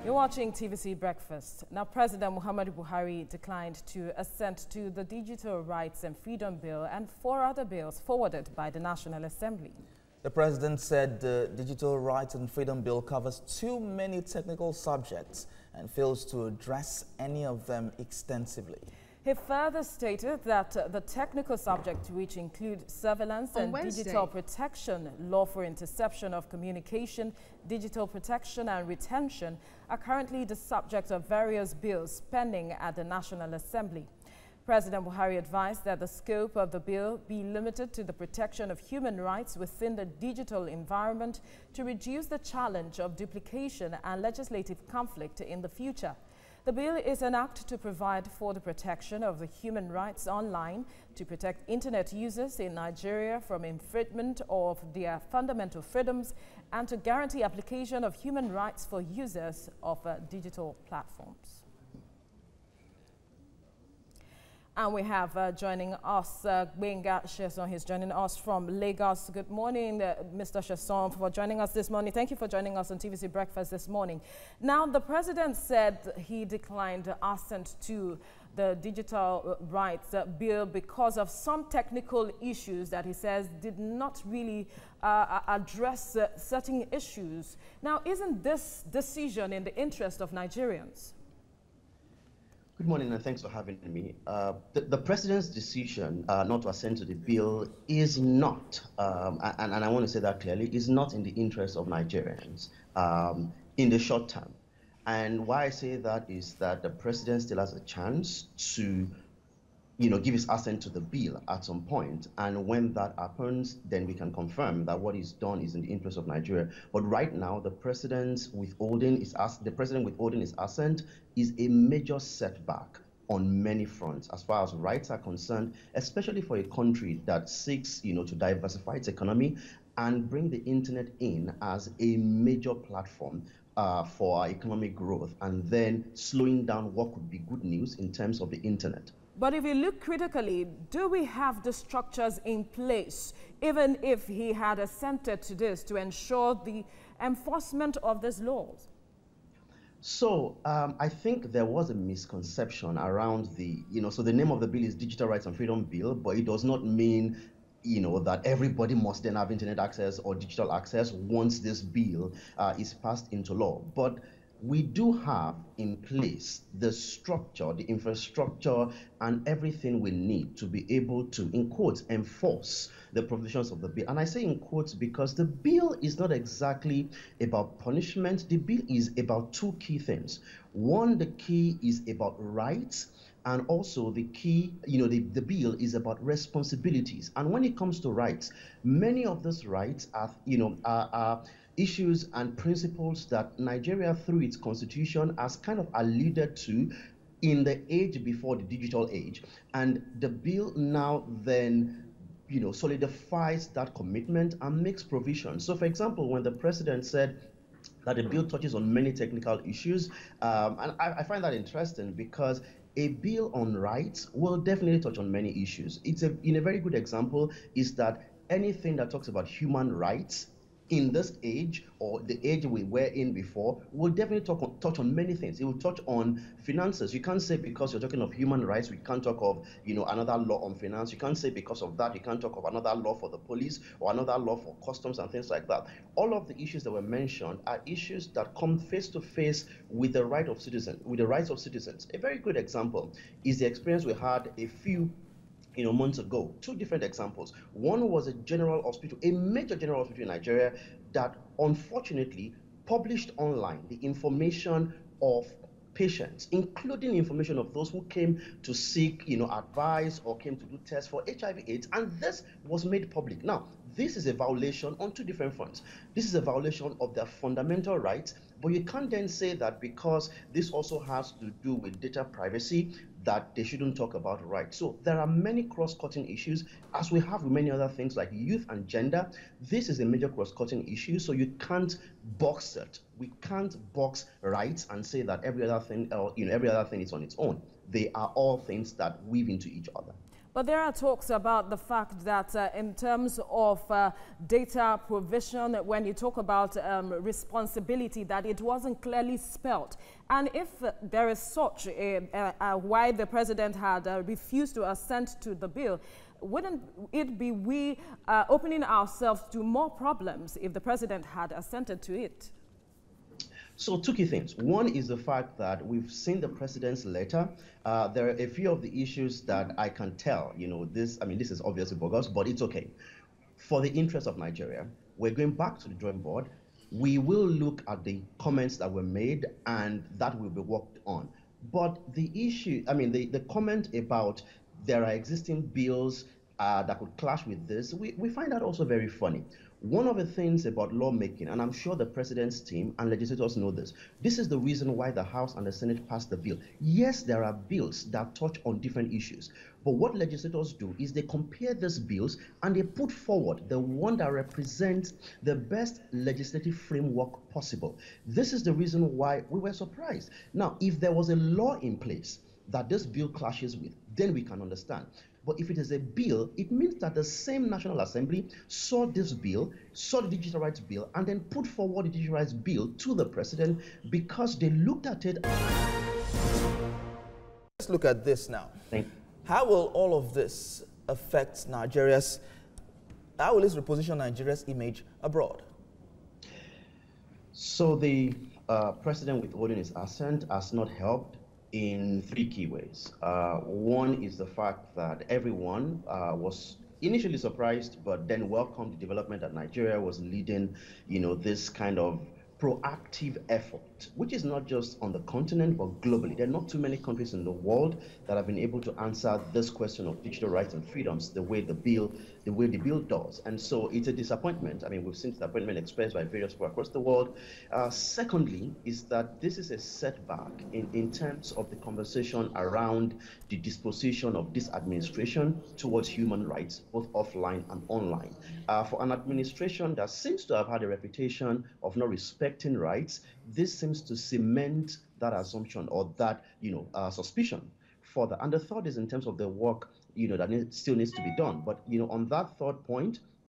You're watching TVC Breakfast. Now, President Muhammadu Buhari declined to assent to the Digital Rights and Freedom Bill and 4 other bills forwarded by the National Assembly. The president said the Digital Rights and Freedom Bill covers too many technical subjects and fails to address any of them extensively. He further stated that the technical subjects, which include surveillance and digital protection, law for interception of communication, digital protection and retention, are currently the subject of various bills pending at the National Assembly. President Buhari advised that the scope of the bill be limited to the protection of human rights within the digital environment to reduce the challenge of duplication and legislative conflict in the future. The bill is an act to provide for the protection of the human rights online, to protect internet users in Nigeria from infringement of their fundamental freedoms, and to guarantee application of human rights for users of digital platforms. And we have joining us, Gbenga Sheson. He's joining us from Lagos. Good morning, Mr. Sheson, for joining us this morning. Thank you for joining us on TVC Breakfast this morning. Now, the president said he declined assent to the Digital Rights Bill because of some technical issues that he says did not really address certain issues. Now, isn't this decision in the interest of Nigerians? Good morning, and thanks for having me. The president's decision not to assent to the bill is not, and I want to say that clearly, is not in the interest of Nigerians in the short term. And why I say that is that the president still has a chance to, give his assent to the bill at some point. And when that happens, then we can confirm that what is done is in the interest of Nigeria. But right now, the president withholding his assent is a major setback on many fronts as far as rights are concerned, especially for a country that seeks, to diversify its economy and bring the internet in as a major platform for our economic growth, and then slowing down what could be good news in terms of the internet. But if you look critically, do we have the structures in place, even if he had assented to this, to ensure the enforcement of these laws? So I think there was a misconception around so the name of the bill is Digital Rights and Freedom Bill, but it does not mean that everybody must then have internet access or digital access once this bill is passed into law. But we do have in place the structure, the infrastructure, and everything we need to be able to, in quotes, enforce the provisions of the bill. And I say in quotes because the bill is not exactly about punishment. The bill is about 2 key things. One, the key is about rights. And also the key, the bill is about responsibilities. And when it comes to rights, many of those rights are issues and principles that Nigeria, through its constitution, has kind of alluded to in the age before the digital age. And the bill now then solidifies that commitment and makes provision. So, for example, when the president said that the bill touches on many technical issues, and I find that interesting because a bill on rights will definitely touch on many issues. In a very good example is that anything that talks about human rights in this age, or the age we were in before, will definitely touch on many things. It will touch on finances. You can't say because you're talking of human rights, we can't talk of another law on finance. You can't say because of that, you can't talk of another law for the police or another law for customs and things like that. All of the issues that were mentioned are issues that come face to face with the rights of citizens. A very good example is the experience we had a few months ago. 2 different examples. One was a general hospital, a major general hospital in Nigeria, that unfortunately published online the information of patients, including information of those who came to seek advice or came to do tests for HIV/AIDS, and this was made public. Now, this is a violation on 2 different fronts. This is a violation of their fundamental rights, but you can't then say that because this also has to do with data privacy that they shouldn't talk about rights. So there are many cross-cutting issues, as we have with many other things like youth and gender. This is a major cross-cutting issue, so you can't box it. We can't box rights and say that every other thing is on its own. They are all things that weave into each other. But there are talks about the fact that in terms of data provision, when you talk about responsibility, that it wasn't clearly spelled. And if there is such why the president had refused to assent to the bill, wouldn't it be we opening ourselves to more problems if the president had assented to it? So two key things. One is the fact that we've seen the president's letter. There are a few of the issues that I can tell, this is obviously bogus, but it's okay. For the interest of Nigeria, we're going back to the drawing board. We will look at the comments that were made, and that will be worked on. But the issue, the comment about there are existing bills that could clash with this, we find that also very funny. One of the things about lawmaking, and I'm sure the president's team and legislators know this is the reason why the House and the Senate passed the bill. Yes, there are bills that touch on different issues, but what legislators do is they compare these bills and they put forward the one that represents the best legislative framework possible. This is the reason why we were surprised. Now, if there was a law in place that this bill clashes with, then we can understand. But if it is a bill, it means that the same National Assembly saw this bill, saw the Digital Rights Bill, and then put forward the Digital Rights Bill to the president because they looked at it. Let's look at this now. How will all of this affect Nigeria's, how will this reposition Nigeria's image abroad? So the president withholding his assent has not helped in three key ways. One is the fact that everyone was initially surprised, but then welcomed the development that Nigeria was leading, this kind of proactive effort, which is not just on the continent, but globally. There are not too many countries in the world that have been able to answer this question of digital rights and freedoms the way the bill does. And so it's a disappointment. We've seen disappointment expressed by various people across the world. Secondly, is that this is a setback in terms of the conversation around the disposition of this administration towards human rights, both offline and online. For an administration that seems to have had a reputation of not respecting rights, this seems to cement that assumption or that suspicion further. And the third is in terms of the work that still needs to be done. But on that third point,